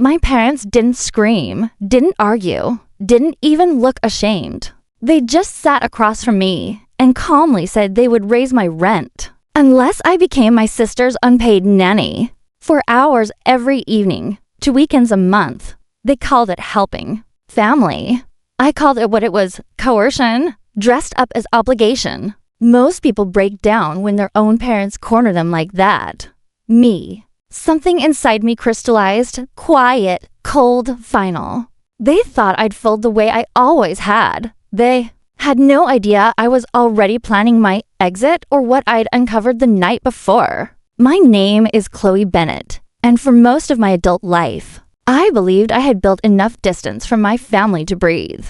My parents didn't scream, didn't argue, didn't even look ashamed. They just sat across from me and calmly said they would raise my rent unless I became my sister's unpaid nanny for hours every evening, 2 weekends a month. They called it helping. Family. I called it what it was, coercion, dressed up as obligation. Most people break down when their own parents corner them like that. Me. Something inside me crystallized, quiet, cold, final. They thought I'd fold the way I always had. They had no idea I was already planning my exit or what I'd uncovered the night before. My name is Chloe Bennett, and for most of my adult life, I believed I had built enough distance from my family to breathe.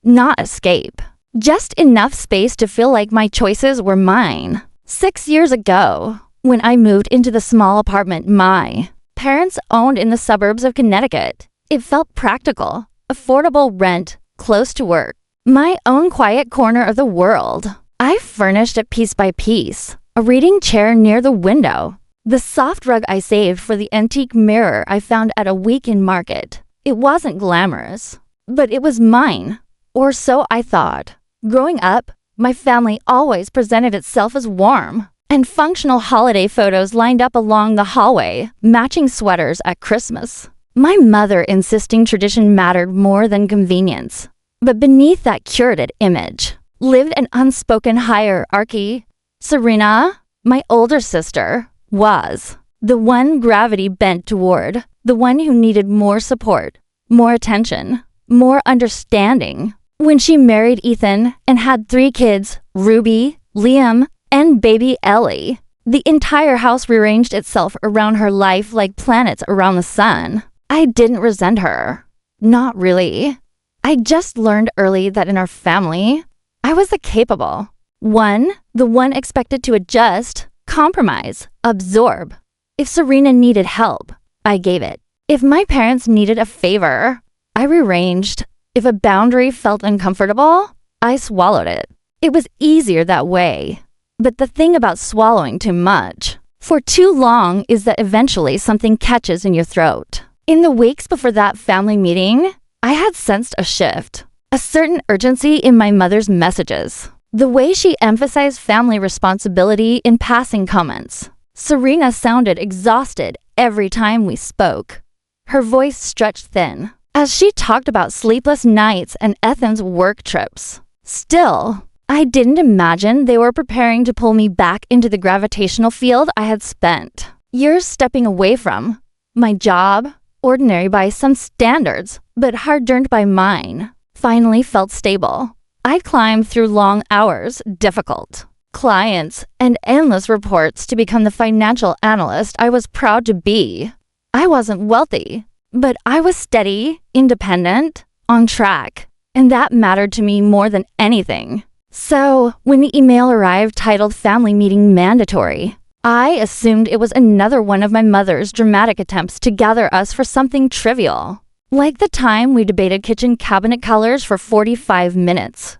Not escape. Just enough space to feel like my choices were mine. 6 years ago, when I moved into the small apartment my parents owned in the suburbs of Connecticut, it felt practical, affordable rent, close to work. My own quiet corner of the world. I furnished it piece by piece. A reading chair near the window. The soft rug I saved for the antique mirror I found at a weekend market. It wasn't glamorous, but it was mine, or so I thought. Growing up, my family always presented itself as warm, and functional holiday photos lined up along the hallway, matching sweaters at Christmas. My mother insisting tradition mattered more than convenience. But beneath that curated image lived an unspoken hierarchy. Serena, my older sister, was the one gravity bent toward, the one who needed more support, more attention, more understanding. When she married Ethan and had 3 kids, Ruby, Liam, and baby Ellie, the entire house rearranged itself around her life like planets around the sun. I didn't resent her. Not really. I just learned early that in our family, I was the capable one, the one expected to adjust, compromise, absorb. If Serena needed help, I gave it. If my parents needed a favor, I rearranged. If a boundary felt uncomfortable, I swallowed it. It was easier that way. But the thing about swallowing too much for too long is that eventually something catches in your throat. In the weeks before that family meeting, I had sensed a shift, a certain urgency in my mother's messages. The way she emphasized family responsibility in passing comments. Serena sounded exhausted every time we spoke. Her voice stretched thin as she talked about sleepless nights and Ethan's work trips. Still, I didn't imagine they were preparing to pull me back into the gravitational field I had spent years stepping away from. My job, ordinary by some standards, but hard-earned by mine, finally felt stable. I climbed through long hours, difficult clients, and endless reports to become the financial analyst I was proud to be. I wasn't wealthy, but I was steady, independent, on track, and that mattered to me more than anything. So, when the email arrived titled Family Meeting Mandatory, I assumed it was another one of my mother's dramatic attempts to gather us for something trivial. Like the time we debated kitchen cabinet colors for 45 minutes.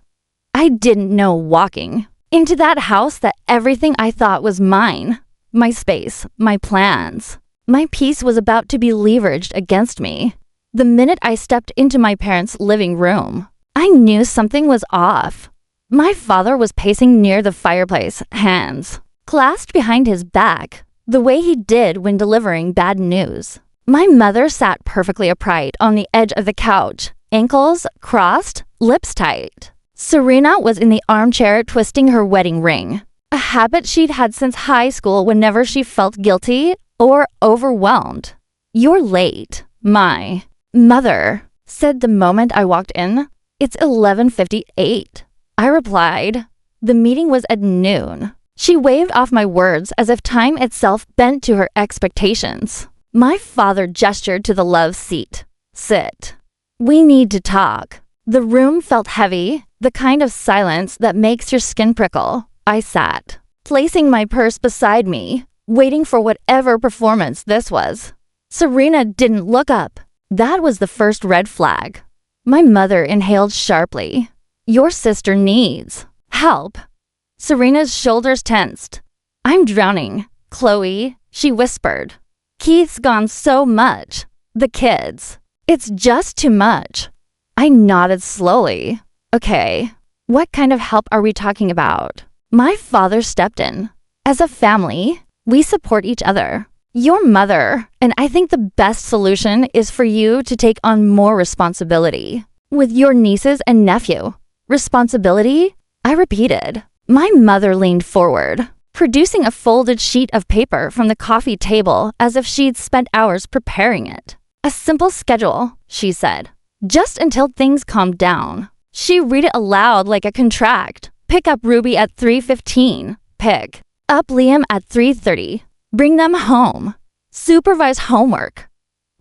I didn't know walking into that house that everything I thought was mine, my space, my plans, my peace was about to be leveraged against me. The minute I stepped into my parents' living room, I knew something was off. My father was pacing near the fireplace, hands clasped behind his back, the way he did when delivering bad news. My mother sat perfectly upright on the edge of the couch, ankles crossed, lips tight. Serena was in the armchair twisting her wedding ring, a habit she'd had since high school whenever she felt guilty or overwhelmed. "You're late," my mother said the moment I walked in. "It's 11:58. I replied. The meeting was at noon. She waved off my words as if time itself bent to her expectations. My father gestured to the love seat. "Sit. We need to talk." The room felt heavy, the kind of silence that makes your skin prickle. I sat, placing my purse beside me, waiting for whatever performance this was. Serena didn't look up. That was the first red flag. My mother inhaled sharply. "Your sister needs help." Serena's shoulders tensed. "I'm drowning, Chloe," she whispered. "Keith's gone so much. The kids. It's just too much. I nodded slowly. Okay, what kind of help are we talking about? My father stepped in. As a family, we support each other. Your mother, and I think the best solution is for you to take on more responsibility. With your nieces and nephew. Responsibility? I repeated. My mother leaned forward, producing a folded sheet of paper from the coffee table as if she'd spent hours preparing it. A simple schedule, she said, just until things calmed down. She read it aloud like a contract. Pick up Ruby at 3:15. Pick up Liam at 3:30. Bring them home. Supervise homework.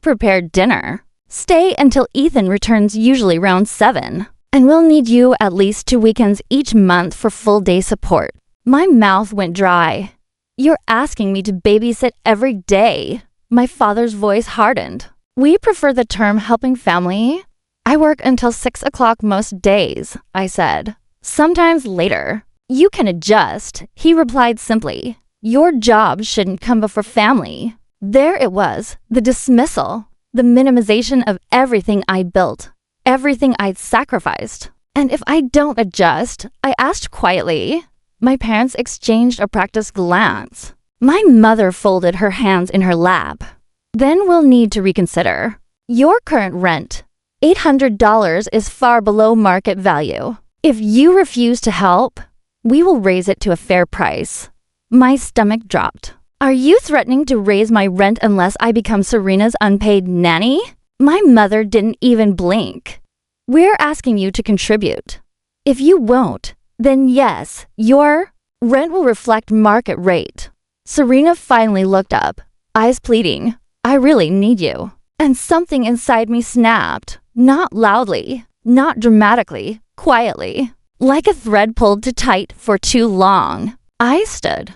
Prepare dinner. Stay until Ethan returns, usually around 7. And we'll need you at least 2 weekends each month for full day support. My mouth went dry. You're asking me to babysit every day. My father's voice hardened. We prefer the term helping family. I work until 6 o'clock most days, I said. Sometimes later. You can adjust, he replied simply. Your job shouldn't come before family. There it was, the dismissal, the minimization of everything I built, everything I'd sacrificed. And if I don't adjust, I asked quietly. My parents exchanged a practiced glance. My mother folded her hands in her lap. Then we'll need to reconsider. Your current rent, $800, is far below market value. If you refuse to help, we will raise it to a fair price. My stomach dropped. Are you threatening to raise my rent unless I become Serena's unpaid nanny? My mother didn't even blink. We're asking you to contribute. If you won't, then yes, your rent will reflect market rate. Serena finally looked up, eyes pleading. I really need you. And something inside me snapped, not loudly, not dramatically, quietly, like a thread pulled too tight for too long. I stood.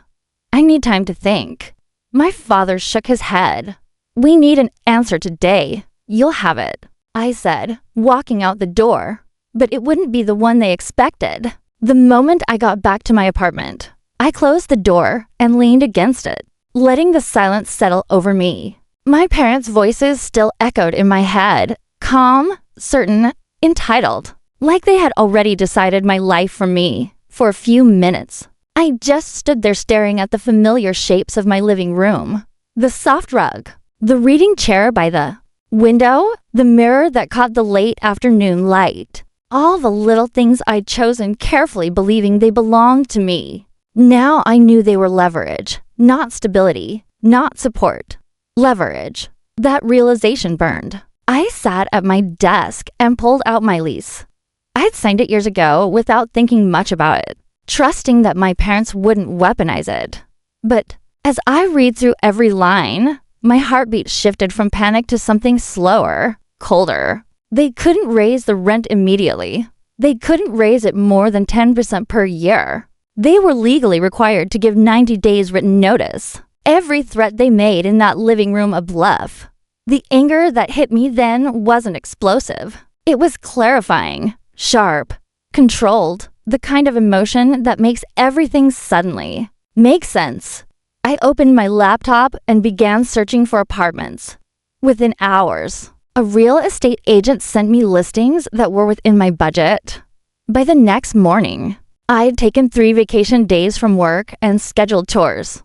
I need time to think. My father shook his head. We need an answer today. You'll have it, I said, walking out the door. But it wouldn't be the one they expected. The moment I got back to my apartment, I closed the door and leaned against it, letting the silence settle over me. My parents' voices still echoed in my head, calm, certain, entitled, like they had already decided my life for me. For a few minutes, I just stood there staring at the familiar shapes of my living room. The soft rug, the reading chair by the window, the mirror that caught the late afternoon light. All the little things I'd chosen carefully, believing they belonged to me. Now I knew they were leverage, not stability, not support. Leverage. That realization burned. I sat at my desk and pulled out my lease. I'd signed it years ago without thinking much about it, trusting that my parents wouldn't weaponize it. But as I read through every line, my heartbeat shifted from panic to something slower, colder. They couldn't raise the rent immediately. They couldn't raise it more than 10% per year. They were legally required to give 90 days written notice. Every threat they made in that living room a bluff. The anger that hit me then wasn't explosive. It was clarifying, sharp, controlled, the kind of emotion that makes everything suddenly make sense. I opened my laptop and began searching for apartments. Within hours, a real estate agent sent me listings that were within my budget. By the next morning, I'd taken 3 vacation days from work and scheduled tours.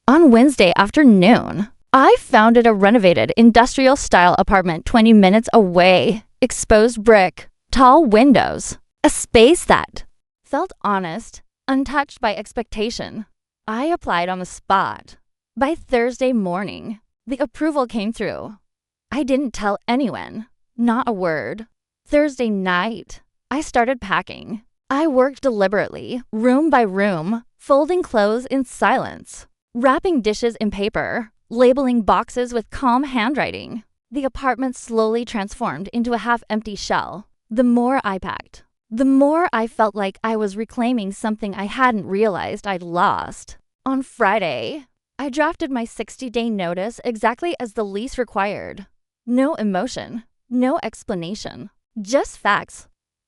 On Wednesday afternoon, I found a renovated industrial-style apartment 20 minutes away, exposed brick, tall windows, a space that felt honest, untouched by expectation. I applied on the spot. By Thursday morning, the approval came through. I didn't tell anyone, not a word. Thursday night, I started packing. I worked deliberately, room by room, folding clothes in silence, wrapping dishes in paper, labeling boxes with calm handwriting. The apartment slowly transformed into a half-empty shell. The more I packed, the more I felt like I was reclaiming something I hadn't realized I'd lost. On Friday, I drafted my 60-day notice exactly as the lease required. No emotion, no explanation, just facts.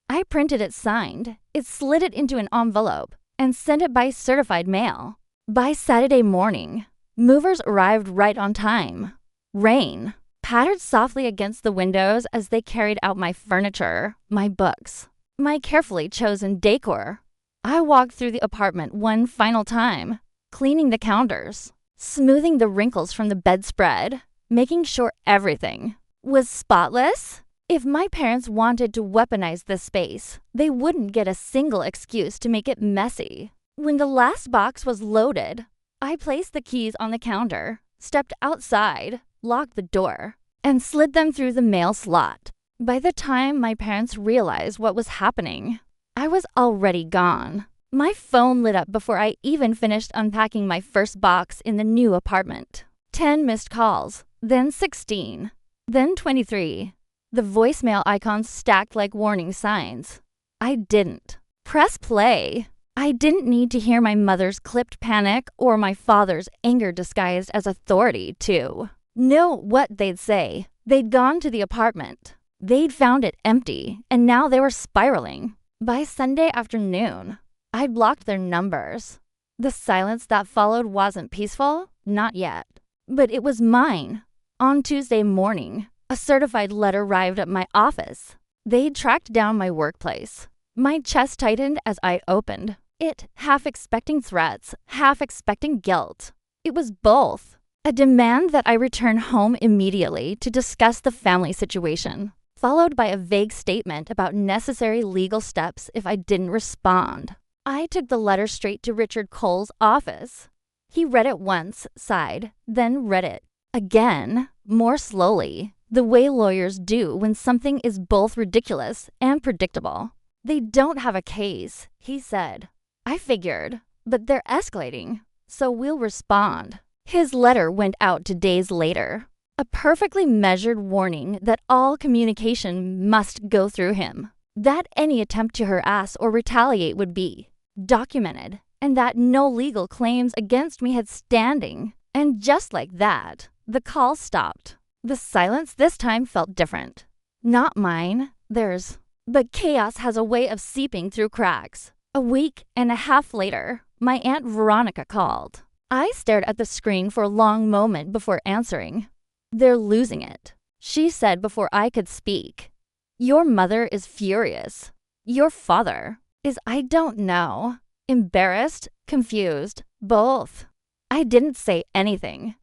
I printed it signed, slid it into an envelope, and sent it by certified mail. By Saturday morning, movers arrived right on time. Rain, pattered softly against the windows as they carried out my furniture, my books, my carefully chosen decor. I walked through the apartment one final time, cleaning the counters, smoothing the wrinkles from the bedspread, making sure everything was spotless. If my parents wanted to weaponize this space, they wouldn't get a single excuse to make it messy. When the last box was loaded, I placed the keys on the counter, stepped outside, locked the door, and slid them through the mail slot. By the time my parents realized what was happening, I was already gone. My phone lit up before I even finished unpacking my first box in the new apartment. 10 missed calls, then 16, then 23. The voicemail icons stacked like warning signs. I didn't press play. I didn't need to hear my mother's clipped panic or my father's anger disguised as authority to know what they'd say. They'd gone to the apartment. They'd found it empty, and now they were spiraling. By Sunday afternoon, I'd blocked their numbers. The silence that followed wasn't peaceful, not yet. But it was mine. On Tuesday morning, a certified letter arrived at my office. They'd tracked down my workplace. My chest tightened as I opened it, half expecting threats, half expecting guilt. It was both. A demand that I return home immediately to discuss the family situation, followed by a vague statement about necessary legal steps if I didn't respond. I took the letter straight to Richard Cole's office. He read it once, sighed, then read it again, more slowly, the way lawyers do when something is both ridiculous and predictable. They don't have a case, he said. I figured, but they're escalating, so we'll respond. His letter went out 2 days later, a perfectly measured warning that all communication must go through him, that any attempt to harass or retaliate would be documented, and that no legal claims against me had standing. And just like that, the call stopped. The silence this time felt different. Not mine, theirs. But chaos has a way of seeping through cracks. A week and a half later, my Aunt Veronica called. I stared at the screen for a long moment before answering. They're losing it, she said before I could speak. Your mother is furious. Your father is, I don't know, embarrassed, confused, both. I didn't say anything.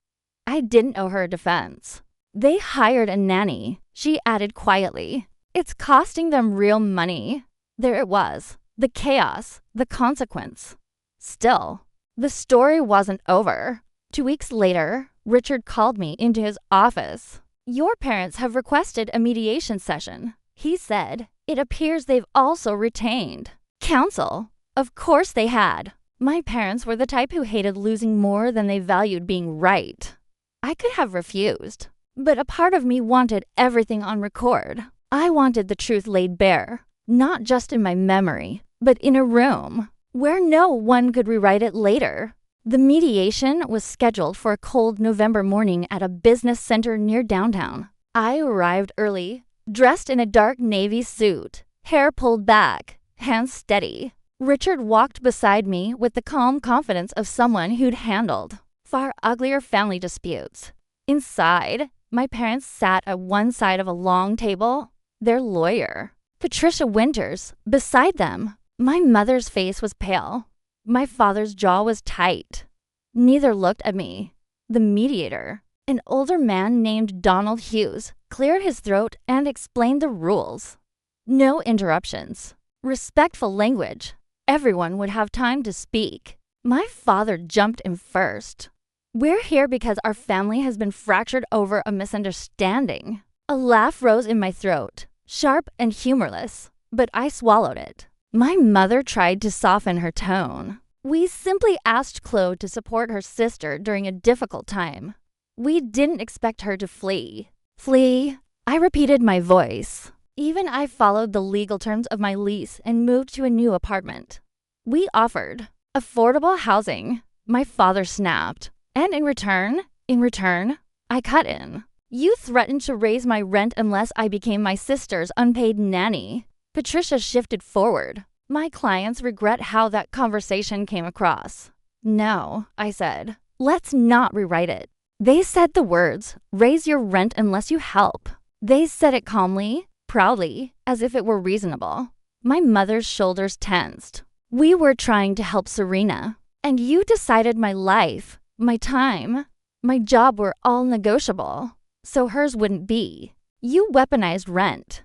I didn't owe her a defense. They hired a nanny, she added quietly. It's costing them real money. There it was, the chaos, the consequence. Still, the story wasn't over. 2 weeks later, Richard called me into his office. Your parents have requested a mediation session, he said. It appears they've also retained counsel. Of course they had. My parents were the type who hated losing more than they valued being right. I could have refused, but a part of me wanted everything on record. I wanted the truth laid bare, not just in my memory, but in a room where no one could rewrite it later. The mediation was scheduled for a cold November morning at a business center near downtown. I arrived early, dressed in a dark navy suit, hair pulled back, hands steady. Richard walked beside me with the calm confidence of someone who'd handled far uglier family disputes. Inside, my parents sat at one side of a long table, their lawyer, Patricia Winters, beside them. My mother's face was pale. My father's jaw was tight. Neither looked at me. The mediator, an older man named Donald Hughes, cleared his throat and explained the rules. No interruptions. Respectful language. Everyone would have time to speak. My father jumped in first. We're here because our family has been fractured over a misunderstanding. A laugh rose in my throat, sharp and humorless, but I swallowed it. My mother tried to soften her tone. We simply asked Claude to support her sister during a difficult time. We didn't expect her to flee. Flee? I repeated my voice. Even I followed the legal terms of my lease and moved to a new apartment. We offered affordable housing. My father snapped. And in return, I cut in. You threatened to raise my rent unless I became my sister's unpaid nanny. Patricia shifted forward. My clients regret how that conversation came across. No, I said. Let's not rewrite it. They said the words, "Raise your rent unless you help." They said it calmly, proudly, as if it were reasonable. My mother's shoulders tensed. We were trying to help Serena, and you decided my life, my time, my job were all negotiable, so hers wouldn't be. You weaponized rent.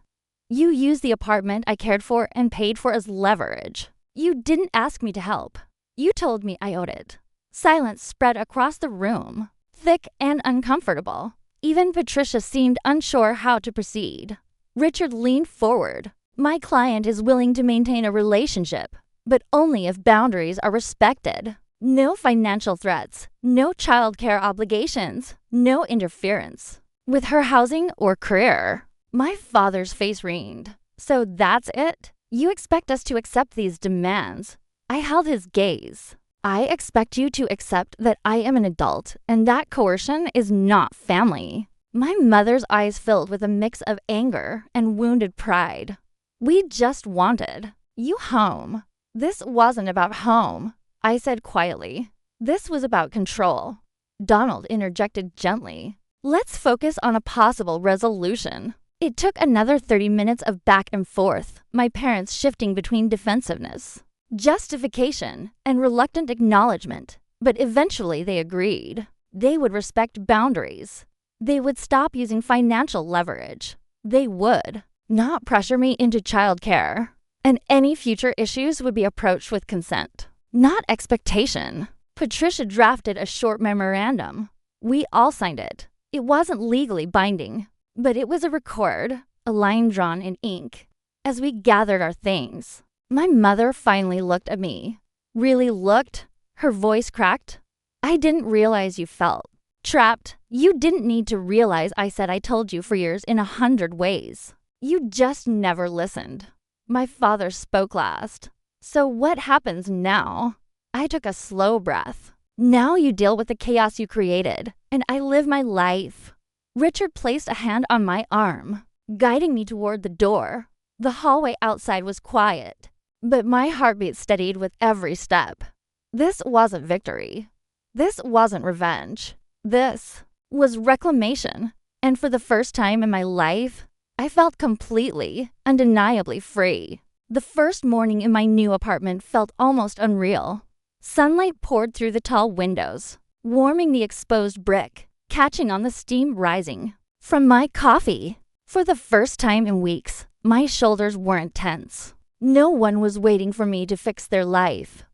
You used the apartment I cared for and paid for as leverage. You didn't ask me to help. You told me I owed it. Silence spread across the room, thick and uncomfortable. Even Patricia seemed unsure how to proceed. Richard leaned forward. My client is willing to maintain a relationship, but only if boundaries are respected. No financial threats, no childcare obligations, no interference with her housing or career. My father's face wringed. So that's it? You expect us to accept these demands? I held his gaze. I expect you to accept that I am an adult and that coercion is not family. My mother's eyes filled with a mix of anger and wounded pride. We just wanted you home. This wasn't about home, I said quietly. This was about control. Donald interjected gently. Let's focus on a possible resolution. It took another 30 minutes of back and forth, my parents shifting between defensiveness, justification, and reluctant acknowledgement. But eventually they agreed. They would respect boundaries. They would stop using financial leverage. They would not pressure me into childcare. And any future issues would be approached with consent, not expectation. Patricia drafted a short memorandum. We all signed it. It wasn't legally binding, but it was a record, a line drawn in ink. As we gathered our things, my mother finally looked at me. Really looked. Her voice cracked. I didn't realize you felt trapped. You didn't need to realize I said I told you for years in 100 ways. You just never listened. My father spoke last. So what happens now? I took a slow breath. Now you deal with the chaos you created, and I live my life. Richard placed a hand on my arm, guiding me toward the door. The hallway outside was quiet, but my heartbeat steadied with every step. This wasn't victory. This wasn't revenge. This was reclamation. And for the first time in my life, I felt completely, undeniably free. The first morning in my new apartment felt almost unreal. Sunlight poured through the tall windows, warming the exposed brick, catching on the steam rising from my coffee. For the first time in weeks, my shoulders weren't tense. No one was waiting for me to fix their life.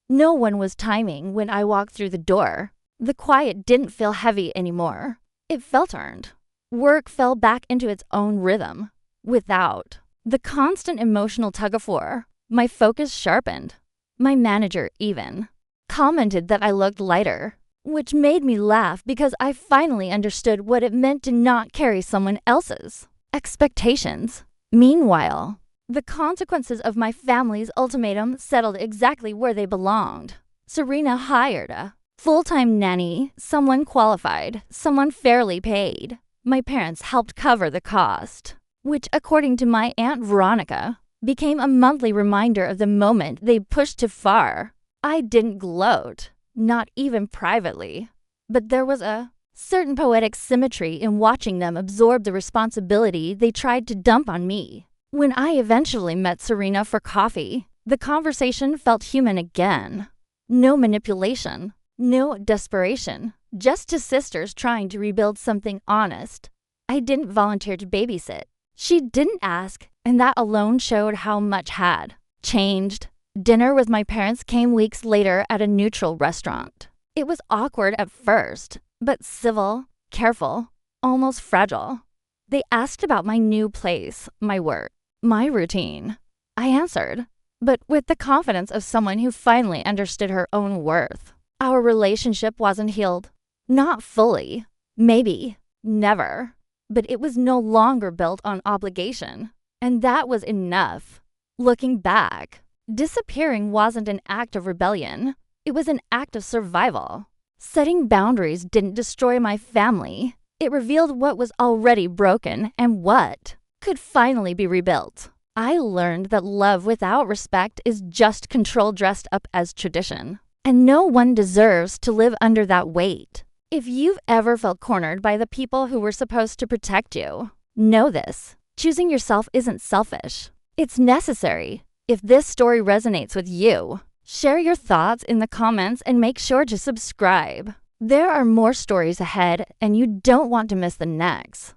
No one was timing when I walked through the door. The quiet didn't feel heavy anymore. It felt earned. Work fell back into its own rhythm. Without the constant emotional tug-of-war, my focus sharpened. My manager even commented that I looked lighter, which made me laugh because I finally understood what it meant to not carry someone else's expectations. Meanwhile, the consequences of my family's ultimatum settled exactly where they belonged. Serena hired a full-time nanny, someone qualified, someone fairly paid. My parents helped cover the cost, which, according to my Aunt Veronica, became a monthly reminder of the moment they pushed too far. I didn't gloat, not even privately. But there was a certain poetic symmetry in watching them absorb the responsibility they tried to dump on me. When I eventually met Serena for coffee, the conversation felt human again. No manipulation, no desperation, just two sisters trying to rebuild something honest. I didn't volunteer to babysit. She didn't ask, and that alone showed how much had changed. Dinner with my parents came weeks later at a neutral restaurant. It was awkward at first, but civil, careful, almost fragile. They asked about my new place, my work, my routine. I answered, but with the confidence of someone who finally understood her own worth. Our relationship wasn't healed. Not fully. Maybe. Never. But it was no longer built on obligation. And that was enough. Looking back, disappearing wasn't an act of rebellion. It was an act of survival. Setting boundaries didn't destroy my family. It revealed what was already broken and what could finally be rebuilt. I learned that love without respect is just control dressed up as tradition. And no one deserves to live under that weight. If you've ever felt cornered by the people who were supposed to protect you, know this. Choosing yourself isn't selfish. It's necessary. If this story resonates with you, share your thoughts in the comments and make sure to subscribe. There are more stories ahead, and you don't want to miss the next.